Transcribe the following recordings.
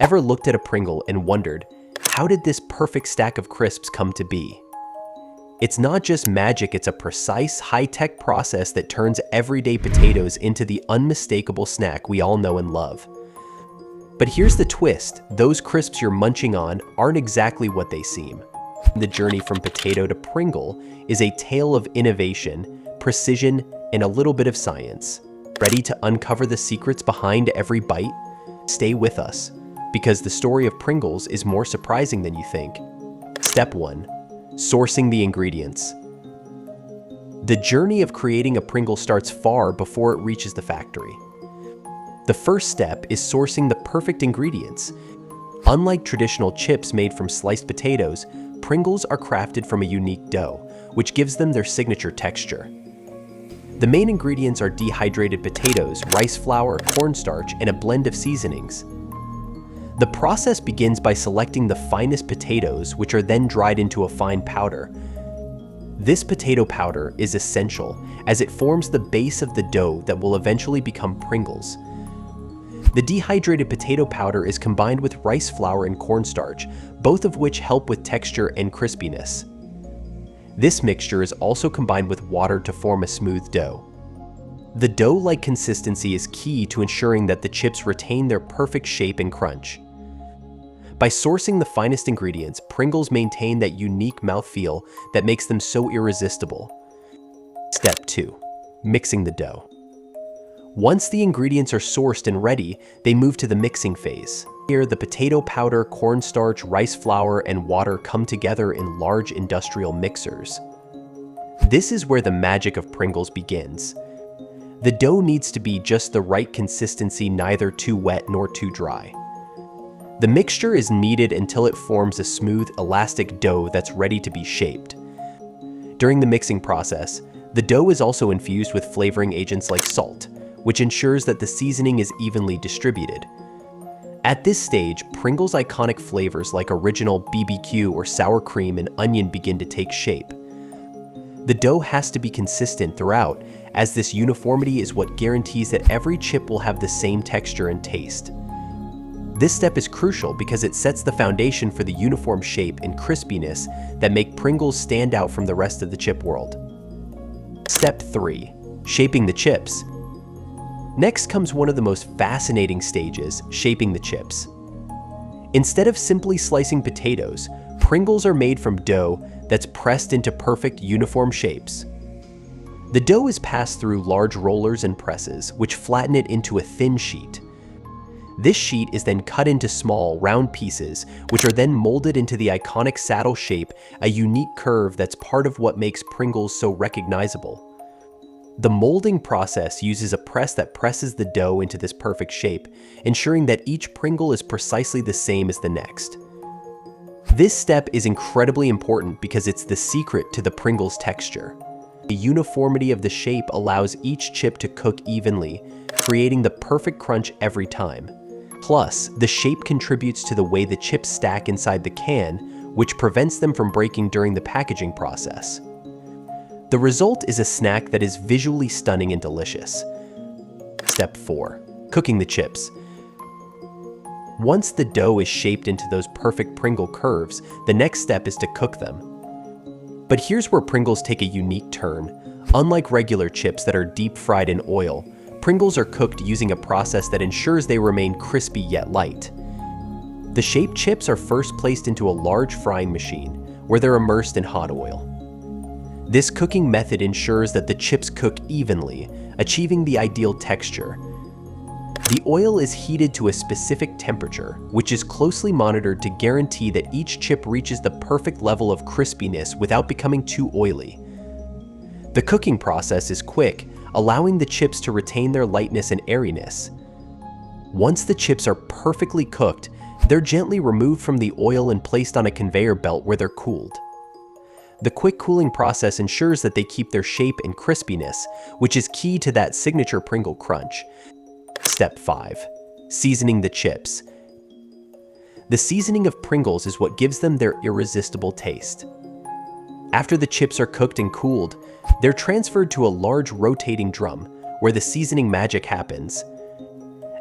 Ever looked at a Pringle and wondered, how did this perfect stack of crisps come to be? It's not just magic, it's a precise, high-tech process that turns everyday potatoes into the unmistakable snack we all know and love. But here's the twist, those crisps you're munching on aren't exactly what they seem. The journey from potato to Pringle is a tale of innovation, precision, and a little bit of science. Ready to uncover the secrets behind every bite? Stay with us, because the story of Pringles is more surprising than you think. Step 1. Sourcing the ingredients. The journey of creating a Pringle starts far before it reaches the factory. The first step is sourcing the perfect ingredients. Unlike traditional chips made from sliced potatoes, Pringles are crafted from a unique dough, which gives them their signature texture. The main ingredients are dehydrated potatoes, rice flour, cornstarch, and a blend of seasonings. The process begins by selecting the finest potatoes, which are then dried into a fine powder. This potato powder is essential, as it forms the base of the dough that will eventually become Pringles. The dehydrated potato powder is combined with rice flour and cornstarch, both of which help with texture and crispiness. This mixture is also combined with water to form a smooth dough. The dough-like consistency is key to ensuring that the chips retain their perfect shape and crunch. By sourcing the finest ingredients, Pringles maintain that unique mouthfeel that makes them so irresistible. Step 2. Mixing the dough. Once the ingredients are sourced and ready, they move to the mixing phase. Here, the potato powder, cornstarch, rice flour, and water come together in large industrial mixers. This is where the magic of Pringles begins. The dough needs to be just the right consistency, neither too wet nor too dry. The mixture is kneaded until it forms a smooth, elastic dough that's ready to be shaped. During the mixing process, the dough is also infused with flavoring agents like salt, which ensures that the seasoning is evenly distributed. At this stage, Pringles' iconic flavors like original BBQ or sour cream and onion begin to take shape. The dough has to be consistent throughout, as this uniformity is what guarantees that every chip will have the same texture and taste. This step is crucial because it sets the foundation for the uniform shape and crispiness that make Pringles stand out from the rest of the chip world. Step 3. Shaping the chips. Next comes one of the most fascinating stages, shaping the chips. Instead of simply slicing potatoes, Pringles are made from dough that's pressed into perfect uniform shapes. The dough is passed through large rollers and presses, which flatten it into a thin sheet. This sheet is then cut into small, round pieces, which are then molded into the iconic saddle shape, a unique curve that's part of what makes Pringles so recognizable. The molding process uses a press that presses the dough into this perfect shape, ensuring that each Pringle is precisely the same as the next. This step is incredibly important because it's the secret to the Pringles texture. The uniformity of the shape allows each chip to cook evenly, creating the perfect crunch every time. Plus, the shape contributes to the way the chips stack inside the can, which prevents them from breaking during the packaging process. The result is a snack that is visually stunning and delicious. Step 4. Cooking the chips. Once the dough is shaped into those perfect Pringle curves, the next step is to cook them. But here's where Pringles take a unique turn. Unlike regular chips that are deep fried in oil, Pringles are cooked using a process that ensures they remain crispy yet light. The shaped chips are first placed into a large frying machine, where they're immersed in hot oil. This cooking method ensures that the chips cook evenly, achieving the ideal texture. The oil is heated to a specific temperature, which is closely monitored to guarantee that each chip reaches the perfect level of crispiness without becoming too oily. The cooking process is quick, allowing the chips to retain their lightness and airiness. Once the chips are perfectly cooked, they're gently removed from the oil and placed on a conveyor belt where they're cooled. The quick cooling process ensures that they keep their shape and crispiness, which is key to that signature Pringle crunch. Step 5. Seasoning the chips. The seasoning of Pringles is what gives them their irresistible taste. After the chips are cooked and cooled, they're transferred to a large rotating drum, where the seasoning magic happens.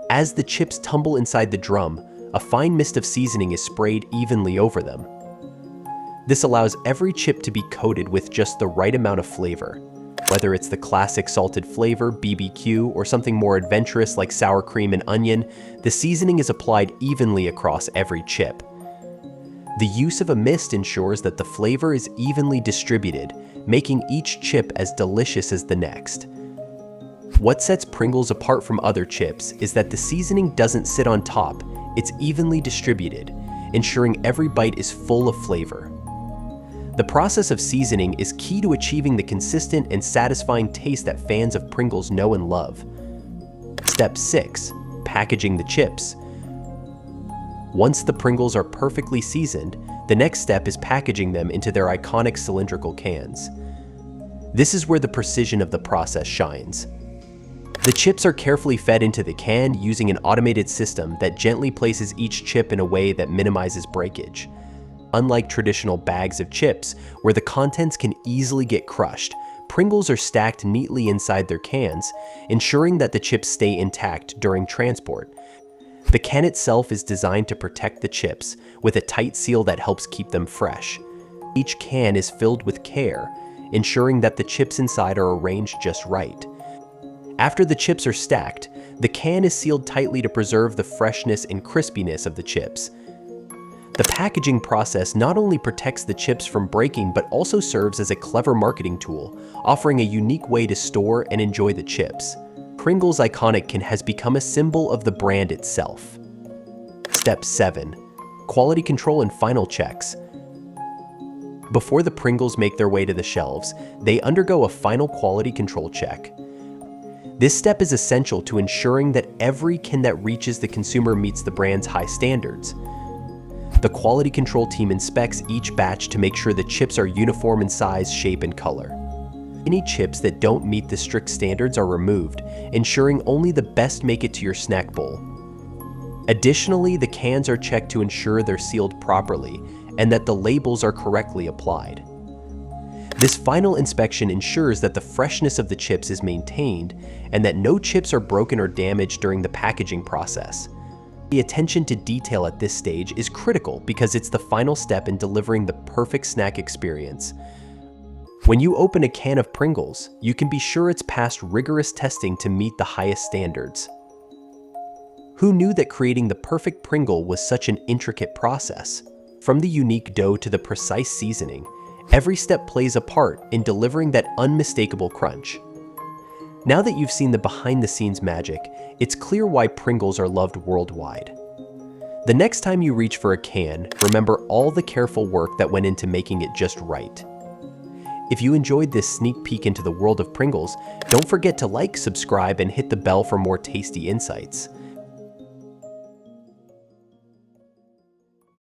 As the chips tumble inside the drum, a fine mist of seasoning is sprayed evenly over them. This allows every chip to be coated with just the right amount of flavor. Whether it's the classic salted flavor, BBQ, or something more adventurous like sour cream and onion, the seasoning is applied evenly across every chip. The use of a mist ensures that the flavor is evenly distributed, making each chip as delicious as the next. What sets Pringles apart from other chips is that the seasoning doesn't sit on top, it's evenly distributed, ensuring every bite is full of flavor. The process of seasoning is key to achieving the consistent and satisfying taste that fans of Pringles know and love. Step 6. Packaging the chips. Once the Pringles are perfectly seasoned, the next step is packaging them into their iconic cylindrical cans. This is where the precision of the process shines. The chips are carefully fed into the can using an automated system that gently places each chip in a way that minimizes breakage. Unlike traditional bags of chips, where the contents can easily get crushed, Pringles are stacked neatly inside their cans, ensuring that the chips stay intact during transport. The can itself is designed to protect the chips, with a tight seal that helps keep them fresh. Each can is filled with care, ensuring that the chips inside are arranged just right. After the chips are stacked, the can is sealed tightly to preserve the freshness and crispiness of the chips. The packaging process not only protects the chips from breaking but also serves as a clever marketing tool, offering a unique way to store and enjoy the chips. Pringles' iconic can has become a symbol of the brand itself. Step 7. Quality control and final checks. Before the Pringles make their way to the shelves, they undergo a final quality control check. This step is essential to ensuring that every can that reaches the consumer meets the brand's high standards. The quality control team inspects each batch to make sure the chips are uniform in size, shape, and color. Any chips that don't meet the strict standards are removed, ensuring only the best make it to your snack bowl. Additionally, the cans are checked to ensure they're sealed properly and that the labels are correctly applied. This final inspection ensures that the freshness of the chips is maintained and that no chips are broken or damaged during the packaging process. The attention to detail at this stage is critical because it's the final step in delivering the perfect snack experience. When you open a can of Pringles, you can be sure it's passed rigorous testing to meet the highest standards. Who knew that creating the perfect Pringle was such an intricate process? From the unique dough to the precise seasoning, every step plays a part in delivering that unmistakable crunch. Now that you've seen the behind-the-scenes magic, it's clear why Pringles are loved worldwide. The next time you reach for a can, remember all the careful work that went into making it just right. If you enjoyed this sneak peek into the world of Pringles, don't forget to like, subscribe, and hit the bell for more tasty insights.